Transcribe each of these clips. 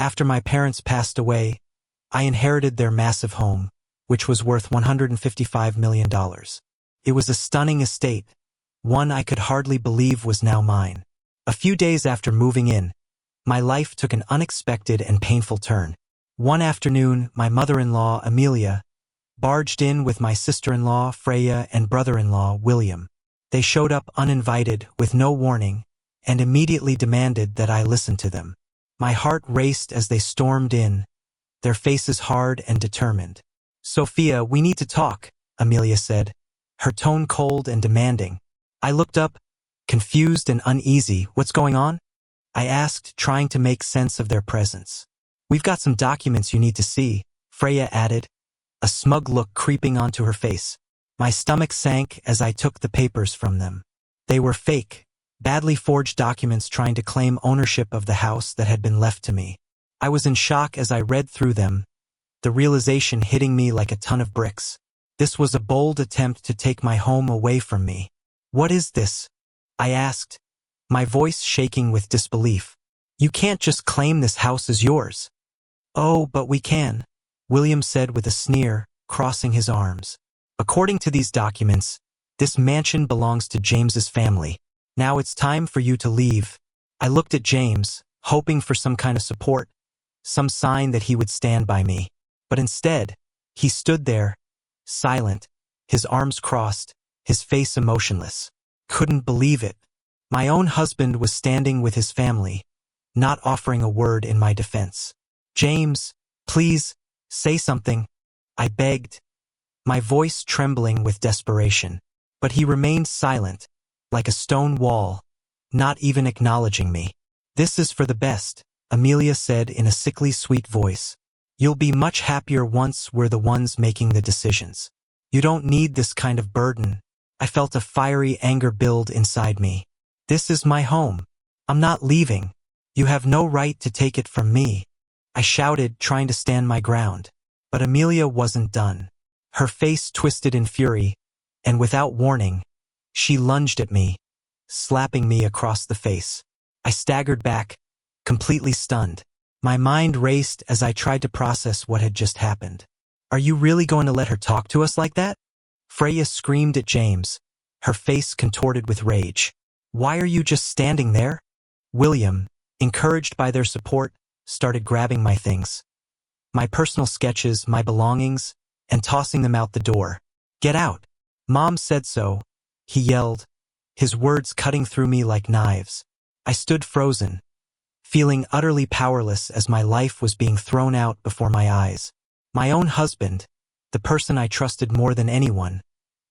After my parents passed away, I inherited their massive home, which was worth $155 million. It was a stunning estate, one I could hardly believe was now mine. A few days after moving in, my life took an unexpected and painful turn. One afternoon, my mother-in-law, Amelia, barged in with my sister-in-law, Freya, and brother-in-law, William. They showed up uninvited, with no warning, and immediately demanded that I listen to them. My heart raced as they stormed in, their faces hard and determined. "Sophia, we need to talk," Amelia said, her tone cold and demanding. I looked up, confused and uneasy. "What's going on?" I asked, trying to make sense of their presence. "We've got some documents you need to see," Freya added, a smug look creeping onto her face. My stomach sank as I took the papers from them. They were fake, badly forged documents trying to claim ownership of the house that had been left to me. I was in shock as I read through them, the realization hitting me like a ton of bricks. This was a bold attempt to take my home away from me. "What is this?" I asked, my voice shaking with disbelief. "You can't just claim this house as yours." "Oh, but we can," William said with a sneer, crossing his arms. "According to these documents, this mansion belongs to James's family. Now it's time for you to leave." I looked at James, hoping for some kind of support, some sign that he would stand by me. But instead, he stood there, silent, his arms crossed, his face emotionless. Couldn't believe it. My own husband was standing with his family, not offering a word in my defense. "James, please, say something," I begged, my voice trembling with desperation. But he remained silent, like a stone wall, not even acknowledging me. "This is for the best," Amelia said in a sickly sweet voice. "You'll be much happier once we're the ones making the decisions. You don't need this kind of burden." I felt a fiery anger build inside me. "This is my home. I'm not leaving. You have no right to take it from me," I shouted, trying to stand my ground. But Amelia wasn't done. Her face twisted in fury, and without warning, she lunged at me, slapping me across the face. I staggered back, completely stunned. My mind raced as I tried to process what had just happened. "Are you really going to let her talk to us like that?" Freya screamed at James, her face contorted with rage. "Why are you just standing there?" William, encouraged by their support, started grabbing my things. My personal sketches, my belongings, and tossing them out the door. "Get out! Mom said so," he yelled, his words cutting through me like knives. I stood frozen, feeling utterly powerless as my life was being thrown out before my eyes. My own husband, the person I trusted more than anyone,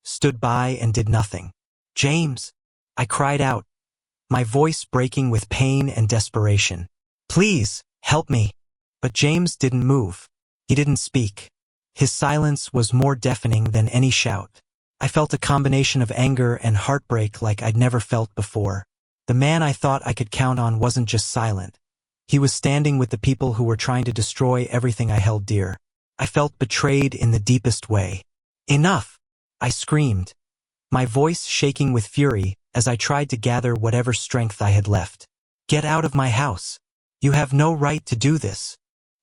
stood by and did nothing. "James!" I cried out, my voice breaking with pain and desperation. "Please, help me." But James didn't move. He didn't speak. His silence was more deafening than any shout. I felt a combination of anger and heartbreak like I'd never felt before. The man I thought I could count on wasn't just silent. He was standing with the people who were trying to destroy everything I held dear. I felt betrayed in the deepest way. "Enough!" I screamed, my voice shaking with fury as I tried to gather whatever strength I had left. "Get out of my house. You have no right to do this."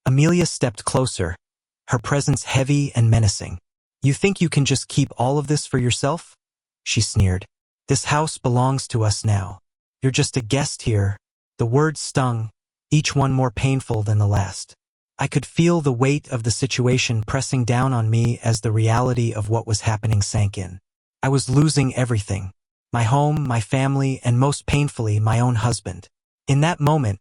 Amelia stepped closer, her presence heavy and menacing. "You think you can just keep all of this for yourself?" she sneered. "This house belongs to us now. You're just a guest here." The words stung, each one more painful than the last. I could feel the weight of the situation pressing down on me as the reality of what was happening sank in. I was losing everything. My home, my family, and most painfully, my own husband. In that moment,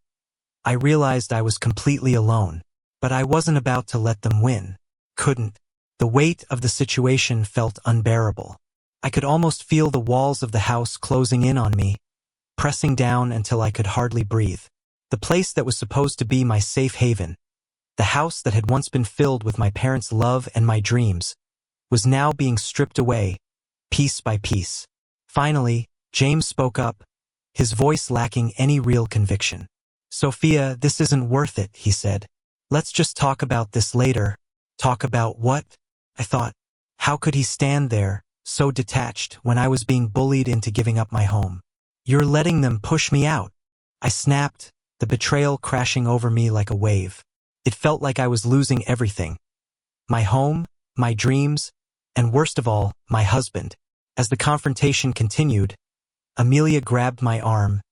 I realized I was completely alone. But I wasn't about to let them win. Couldn't. The weight of the situation felt unbearable. I could almost feel the walls of the house closing in on me, pressing down until I could hardly breathe. The place that was supposed to be my safe haven, the house that had once been filled with my parents' love and my dreams, was now being stripped away, piece by piece. Finally, James spoke up, his voice lacking any real conviction. "Sophia, this isn't worth it," he said. "Let's just talk about this later." Talk about what? I thought. How could he stand there, so detached, when I was being bullied into giving up my home? "You're letting them push me out," I snapped, the betrayal crashing over me like a wave. It felt like I was losing everything. My home, my dreams, and worst of all, my husband. As the confrontation continued, Amelia grabbed my arm,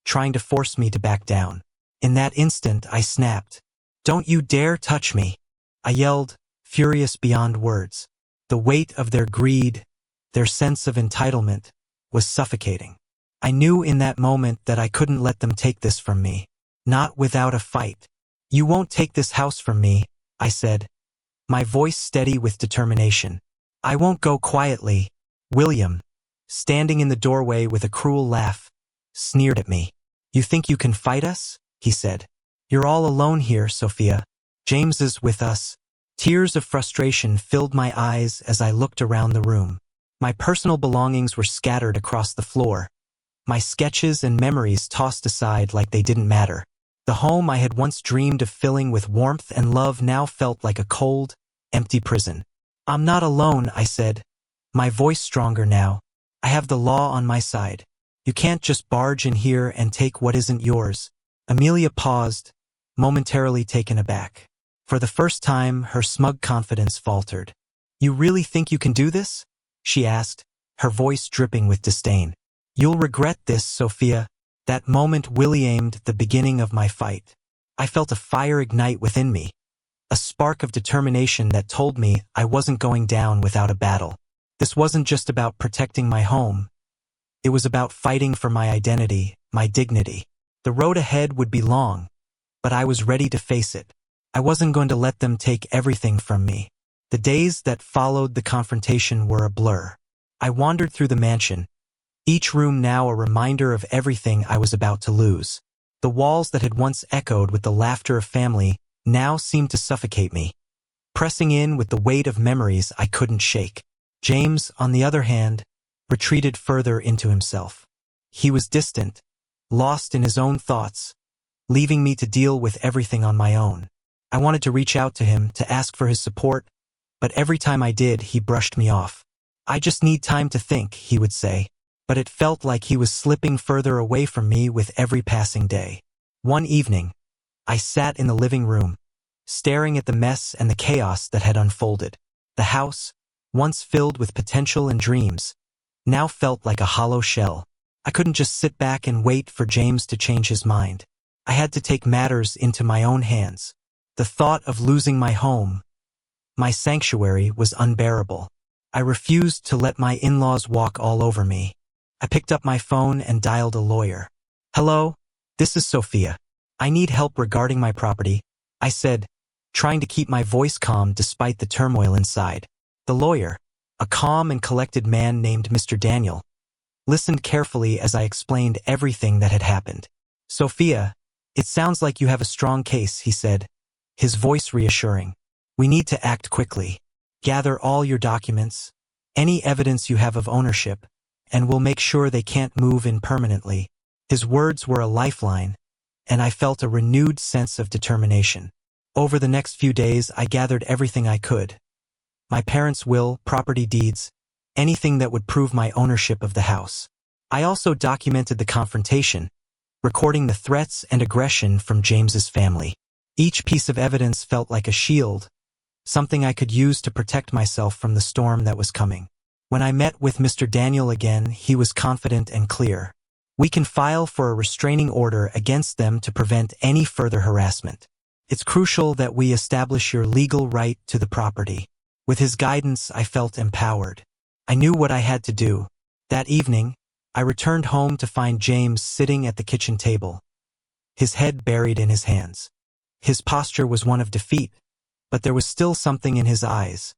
trying to force me to back down. In that instant, I snapped. "Don't you dare touch me!" I yelled, furious beyond words. The weight of their greed, their sense of entitlement, was suffocating. I knew in that moment that I couldn't let them take this from me. Not without a fight. "You won't take this house from me," I said, my voice steady with determination. "I won't go quietly." William, standing in the doorway with a cruel laugh, sneered at me. "You think you can fight us?" he said. "You're all alone here, Sophia. James is with us." Tears of frustration filled my eyes as I looked around the room. My personal belongings were scattered across the floor, my sketches and memories tossed aside like they didn't matter. The home I had once dreamed of filling with warmth and love now felt like a cold, empty prison. "I'm not alone," I said, my voice stronger now. "I have the law on my side. You can't just barge in here and take what isn't yours." Amelia paused, momentarily taken aback. For the first time, her smug confidence faltered. "You really think you can do this?" she asked, her voice dripping with disdain. "You'll regret this, Sophia." That moment Willie aimed the beginning of my fight. I felt a fire ignite within me, a spark of determination that told me I wasn't going down without a battle. This wasn't just about protecting my home. It was about fighting for my identity, my dignity. The road ahead would be long, but I was ready to face it. I wasn't going to let them take everything from me. The days that followed the confrontation were a blur. I wandered through the mansion, each room now a reminder of everything I was about to lose. The walls that had once echoed with the laughter of family now seemed to suffocate me, pressing in with the weight of memories I couldn't shake. James, on the other hand, retreated further into himself. He was distant, lost in his own thoughts, leaving me to deal with everything on my own. I wanted to reach out to him, to ask for his support, but every time I did, he brushed me off. "I just need time to think," he would say. But it felt like he was slipping further away from me with every passing day. One evening, I sat in the living room, staring at the mess and the chaos that had unfolded. The house, once filled with potential and dreams, now felt like a hollow shell. I couldn't just sit back and wait for James to change his mind. I had to take matters into my own hands. The thought of losing my home, my sanctuary, was unbearable. I refused to let my in-laws walk all over me. I picked up my phone and dialed a lawyer. "Hello, this is Sophia. I need help regarding my property," I said, trying to keep my voice calm despite the turmoil inside. The lawyer, a calm and collected man named Mr. Daniel, listened carefully as I explained everything that had happened. "Sophia, it sounds like you have a strong case," he said, his voice reassuring. "We need to act quickly. Gather all your documents, any evidence you have of ownership, and we'll make sure they can't move in permanently." His words were a lifeline, and I felt a renewed sense of determination. Over the next few days, I gathered everything I could. My parents' will, property deeds, anything that would prove my ownership of the house. I also documented the confrontation, recording the threats and aggression from James's family. Each piece of evidence felt like a shield, something I could use to protect myself from the storm that was coming. When I met with Mr. Daniel again, he was confident and clear. "We can file for a restraining order against them to prevent any further harassment. It's crucial that we establish your legal right to the property." With his guidance, I felt empowered. I knew what I had to do. That evening, I returned home to find James sitting at the kitchen table, his head buried in his hands. His posture was one of defeat, but there was still something in his eyes,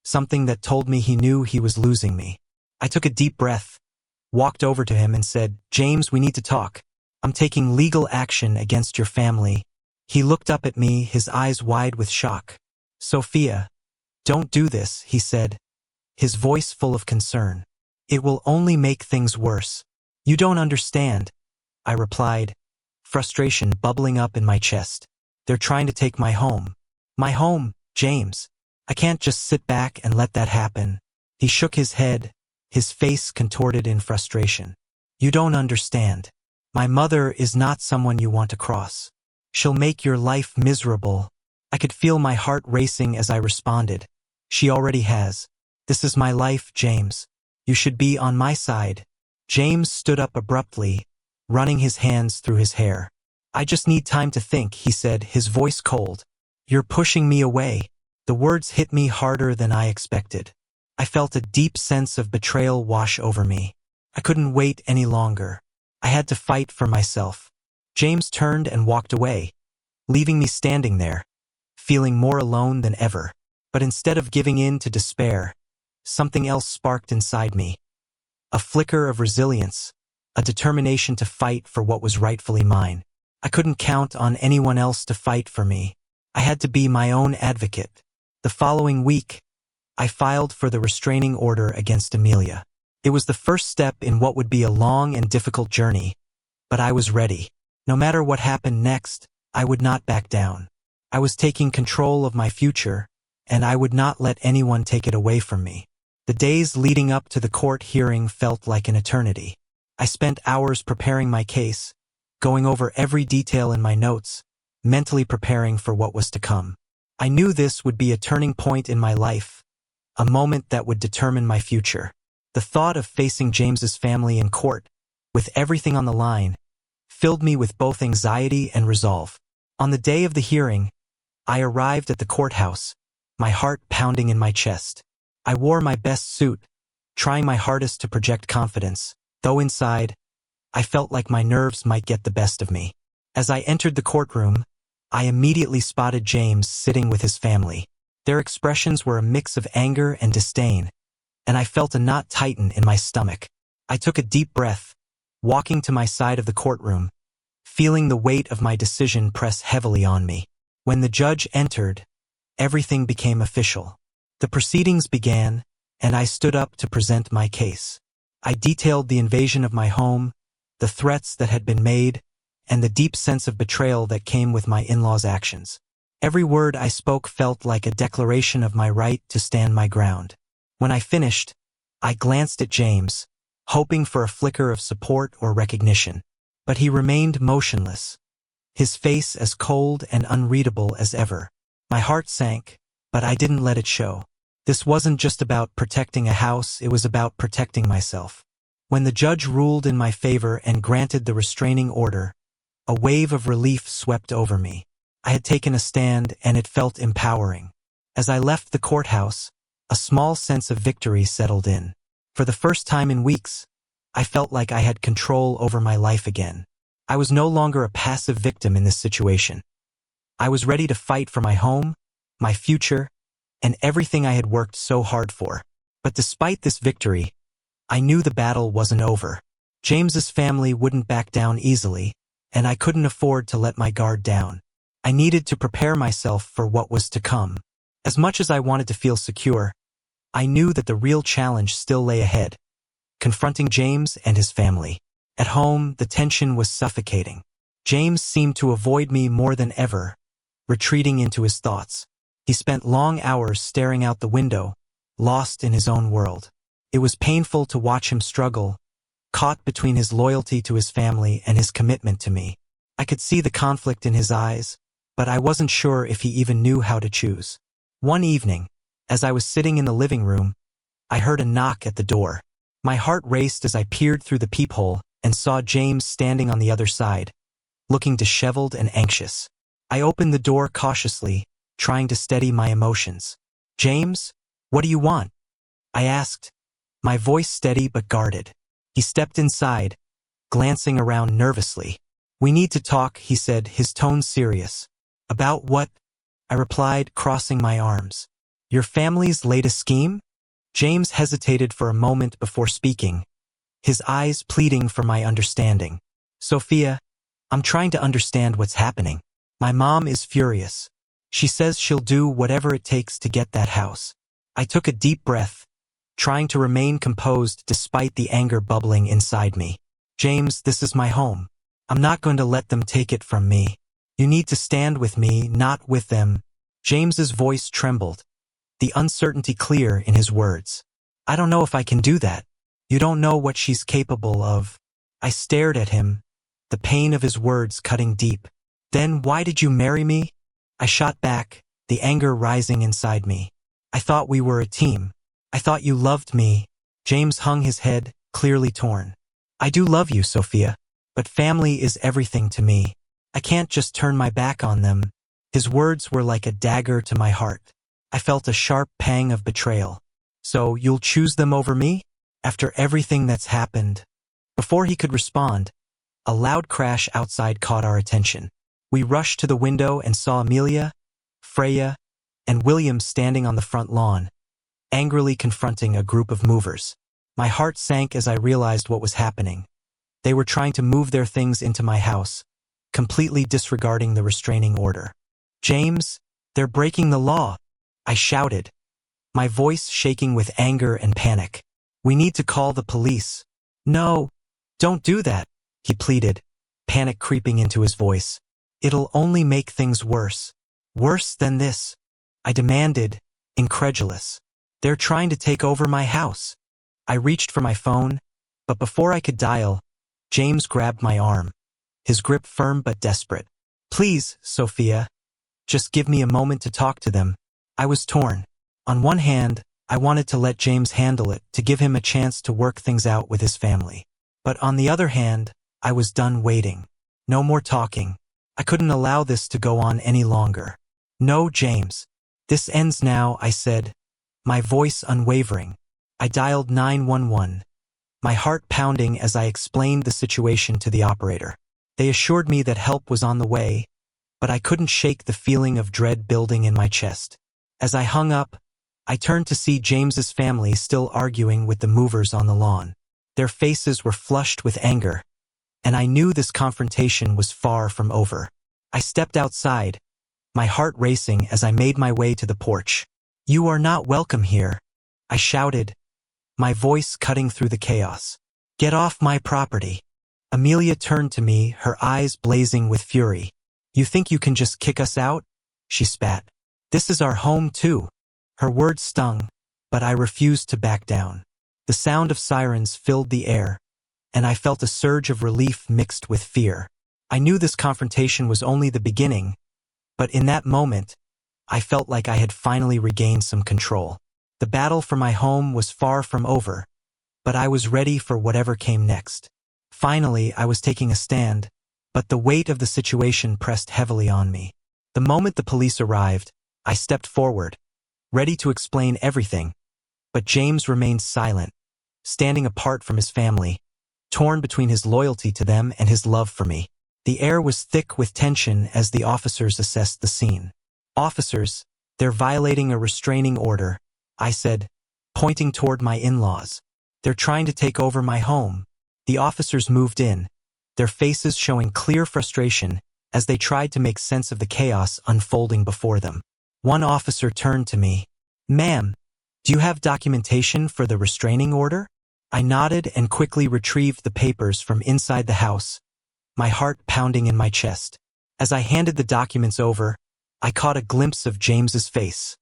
something that told me he knew he was losing me. I took a deep breath, walked over to him and said, "James, we need to talk. I'm taking legal action against your family." He looked up at me, his eyes wide with shock. "Sophia, don't do this," he said, his voice full of concern. "It will only make things worse." "You don't understand," I replied, frustration bubbling up in my chest. "They're trying to take my home." "My home, James. I can't just sit back and let that happen." He shook his head, his face contorted in frustration. "You don't understand. My mother is not someone you want to cross. She'll make your life miserable. I could feel my heart racing as I responded. She already has. This is my life, James. You should be on my side. James stood up abruptly, running his hands through his hair. I just need time to think, he said, his voice cold. You're pushing me away. The words hit me harder than I expected. I felt a deep sense of betrayal wash over me. I couldn't wait any longer. I had to fight for myself. James turned and walked away, leaving me standing there, feeling more alone than ever. But instead of giving in to despair, something else sparked inside me. A flicker of resilience, a determination to fight for what was rightfully mine. I couldn't count on anyone else to fight for me. I had to be my own advocate. The following week, I filed for the restraining order against Amelia. It was the first step in what would be a long and difficult journey, but I was ready. No matter what happened next, I would not back down. I was taking control of my future, and I would not let anyone take it away from me. The days leading up to the court hearing felt like an eternity. I spent hours preparing my case, going over every detail in my notes, mentally preparing for what was to come. I knew this would be a turning point in my life, a moment that would determine my future. The thought of facing James's family in court, with everything on the line, filled me with both anxiety and resolve. On the day of the hearing, I arrived at the courthouse, my heart pounding in my chest. I wore my best suit, trying my hardest to project confidence, though inside, I felt like my nerves might get the best of me. As I entered the courtroom, I immediately spotted James sitting with his family. Their expressions were a mix of anger and disdain, and I felt a knot tighten in my stomach. I took a deep breath, walking to my side of the courtroom, feeling the weight of my decision press heavily on me. When the judge entered, everything became official. The proceedings began, and I stood up to present my case. I detailed the invasion of my home, the threats that had been made, and the deep sense of betrayal that came with my in-laws' actions. Every word I spoke felt like a declaration of my right to stand my ground. When I finished, I glanced at James, hoping for a flicker of support or recognition. But he remained motionless, his face as cold and unreadable as ever. My heart sank, but I didn't let it show. This wasn't just about protecting a house, it was about protecting myself. When the judge ruled in my favor and granted the restraining order, a wave of relief swept over me. I had taken a stand, and it felt empowering. As I left the courthouse, a small sense of victory settled in. For the first time in weeks, I felt like I had control over my life again. I was no longer a passive victim in this situation. I was ready to fight for my home, my future, and everything I had worked so hard for. But despite this victory, I knew the battle wasn't over. James's family wouldn't back down easily, and I couldn't afford to let my guard down. I needed to prepare myself for what was to come. As much as I wanted to feel secure, I knew that the real challenge still lay ahead, confronting James and his family. At home, the tension was suffocating. James seemed to avoid me more than ever, retreating into his thoughts. He spent long hours staring out the window, lost in his own world. It was painful to watch him struggle, caught between his loyalty to his family and his commitment to me. I could see the conflict in his eyes, but I wasn't sure if he even knew how to choose. One evening, as I was sitting in the living room, I heard a knock at the door. My heart raced as I peered through the peephole and saw James standing on the other side, looking disheveled and anxious. I opened the door cautiously, trying to steady my emotions. "James, what do you want?" I asked, my voice steady but guarded. He stepped inside, glancing around nervously. "We need to talk," he said, his tone serious. "About what?" I replied, crossing my arms. "Your family's latest scheme?" James hesitated for a moment before speaking, his eyes pleading for my understanding. "Sophia, I'm trying to understand what's happening. My mom is furious. She says she'll do whatever it takes to get that house." I took a deep breath, trying to remain composed despite the anger bubbling inside me. "James, this is my home. I'm not going to let them take it from me. You need to stand with me, not with them." James's voice trembled, the uncertainty clear in his words. "I don't know if I can do that. You don't know what she's capable of." I stared at him, the pain of his words cutting deep. "Then why did you marry me?" I shot back, the anger rising inside me. "I thought we were a team. I thought you loved me." James hung his head, clearly torn. "I do love you, Sophia, but family is everything to me. I can't just turn my back on them." His words were like a dagger to my heart. I felt a sharp pang of betrayal. "So you'll choose them over me? After everything that's happened?" Before he could respond, a loud crash outside caught our attention. We rushed to the window and saw Amelia, Freya, and William standing on the front lawn, angrily confronting a group of movers. My heart sank as I realized what was happening. They were trying to move their things into my house, completely disregarding the restraining order. "James, they're breaking the law," I shouted, my voice shaking with anger and panic. "We need to call the police." "No, don't do that," he pleaded, panic creeping into his voice. "It'll only make things worse." "Worse than this?" I demanded, incredulous. "They're trying to take over my house." I reached for my phone, but before I could dial, James grabbed my arm, his grip firm but desperate. "Please, Sophia, just give me a moment to talk to them." I was torn. On one hand, I wanted to let James handle it, to give him a chance to work things out with his family. But on the other hand, I was done waiting. No more talking. I couldn't allow this to go on any longer. "No, James. This ends now," I said, my voice unwavering. I dialed 911, my heart pounding as I explained the situation to the operator. They assured me that help was on the way, but I couldn't shake the feeling of dread building in my chest. As I hung up, I turned to see James's family still arguing with the movers on the lawn. Their faces were flushed with anger, and I knew this confrontation was far from over. I stepped outside, my heart racing as I made my way to the porch. "You are not welcome here," I shouted, my voice cutting through the chaos. "Get off my property." Amelia turned to me, her eyes blazing with fury. "You think you can just kick us out?" she spat. "This is our home too." Her words stung, but I refused to back down. The sound of sirens filled the air, and I felt a surge of relief mixed with fear. I knew this confrontation was only the beginning, but in that moment, I felt like I had finally regained some control. The battle for my home was far from over, but I was ready for whatever came next. Finally, I was taking a stand, but the weight of the situation pressed heavily on me. The moment the police arrived, I stepped forward, ready to explain everything, but James remained silent, standing apart from his family, torn between his loyalty to them and his love for me. The air was thick with tension as the officers assessed the scene. "Officers, they're violating a restraining order," I said, pointing toward my in-laws. "They're trying to take over my home." The officers moved in, their faces showing clear frustration as they tried to make sense of the chaos unfolding before them. One officer turned to me. "Ma'am, do you have documentation for the restraining order?" I nodded and quickly retrieved the papers from inside the house, my heart pounding in my chest. As I handed the documents over, I caught a glimpse of James's face,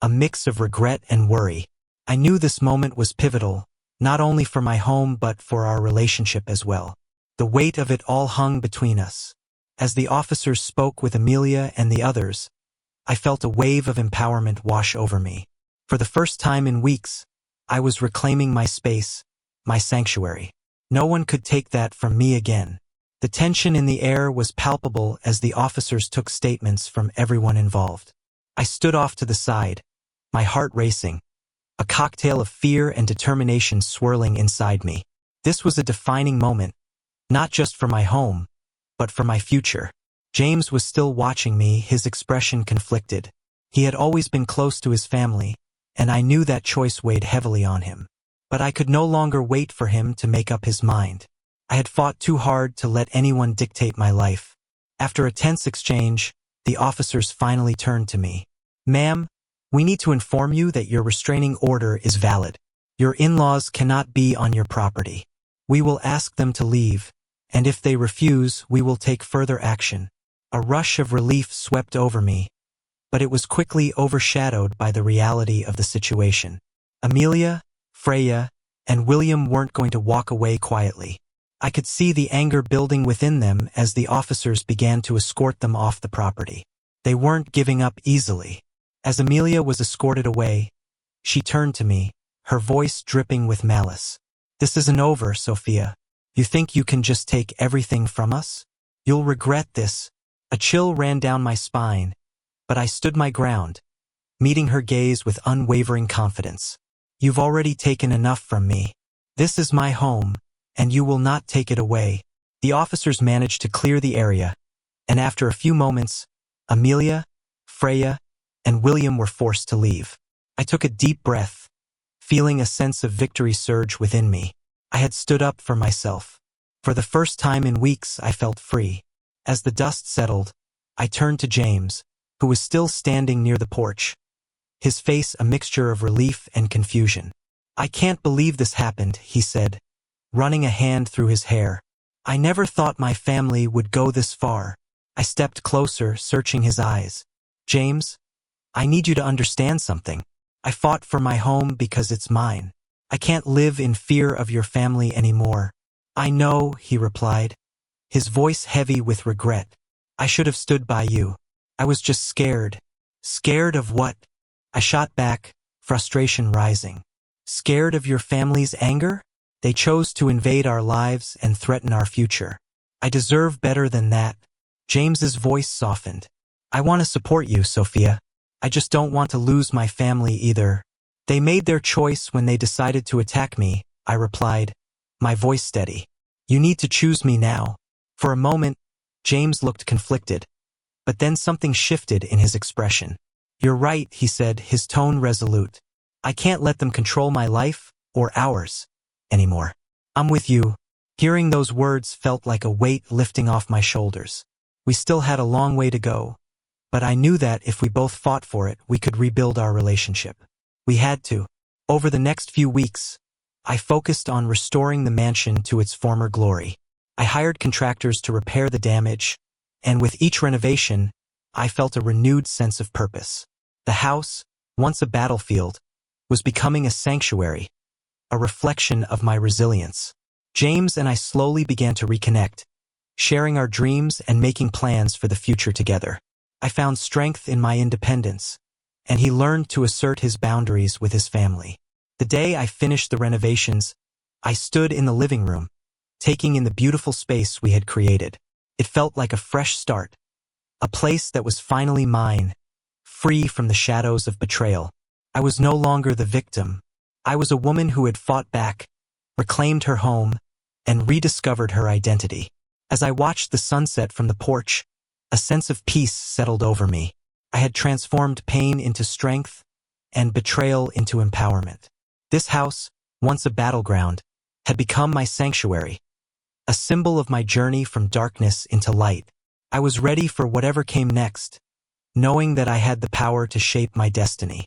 a mix of regret and worry. I knew this moment was pivotal, not only for my home but for our relationship as well. The weight of it all hung between us. As the officers spoke with Amelia and the others, I felt a wave of empowerment wash over me. For the first time in weeks, I was reclaiming my space, my sanctuary. No one could take that from me again. The tension in the air was palpable as the officers took statements from everyone involved. I stood off to the side, my heart racing, a cocktail of fear and determination swirling inside me. This was a defining moment, not just for my home, but for my future. James was still watching me, his expression conflicted. He had always been close to his family, and I knew that choice weighed heavily on him. But I could no longer wait for him to make up his mind. I had fought too hard to let anyone dictate my life. After a tense exchange, the officers finally turned to me. "Ma'am, we need to inform you that your restraining order is valid. Your in-laws cannot be on your property. We will ask them to leave, and if they refuse, we will take further action." A rush of relief swept over me, but it was quickly overshadowed by the reality of the situation. Amelia, Freya, and William weren't going to walk away quietly. I could see the anger building within them as the officers began to escort them off the property. They weren't giving up easily. As Amelia was escorted away, she turned to me, her voice dripping with malice. "This isn't over, Sophia. You think you can just take everything from us? You'll regret this." A chill ran down my spine, but I stood my ground, meeting her gaze with unwavering confidence. "You've already taken enough from me. This is my home, and you will not take it away." The officers managed to clear the area, and after a few moments, Amelia, Freya, and William were forced to leave. I took a deep breath, feeling a sense of victory surge within me. I had stood up for myself. For the first time in weeks, I felt free. As the dust settled, I turned to James, who was still standing near the porch, his face a mixture of relief and confusion. "I can't believe this happened," he said, running a hand through his hair. "I never thought my family would go this far." I stepped closer, searching his eyes. "James, I need you to understand something. I fought for my home because it's mine. I can't live in fear of your family anymore." "I know," he replied, his voice heavy with regret. "I should have stood by you. I was just scared." "Scared of what?" I shot back, frustration rising. "Scared of your family's anger? They chose to invade our lives and threaten our future. I deserve better than that." James's voice softened. "I want to support you, Sophia. I just don't want to lose my family either." "They made their choice when they decided to attack me," I replied, my voice steady. "You need to choose me now." For a moment, James looked conflicted, but then something shifted in his expression. "You're right," he said, his tone resolute. "I can't let them control my life, or ours, anymore. I'm with you." Hearing those words felt like a weight lifting off my shoulders. We still had a long way to go, but I knew that if we both fought for it, we could rebuild our relationship. We had to. Over the next few weeks, I focused on restoring the mansion to its former glory. I hired contractors to repair the damage, and with each renovation, I felt a renewed sense of purpose. The house, once a battlefield, was becoming a sanctuary, a reflection of my resilience. James and I slowly began to reconnect, sharing our dreams and making plans for the future together. I found strength in my independence, and he learned to assert his boundaries with his family. The day I finished the renovations, I stood in the living room, taking in the beautiful space we had created. It felt like a fresh start, a place that was finally mine, free from the shadows of betrayal. I was no longer the victim. I was a woman who had fought back, reclaimed her home, and rediscovered her identity. As I watched the sunset from the porch, a sense of peace settled over me. I had transformed pain into strength and betrayal into empowerment. This house, once a battleground, had become my sanctuary, a symbol of my journey from darkness into light. I was ready for whatever came next, knowing that I had the power to shape my destiny.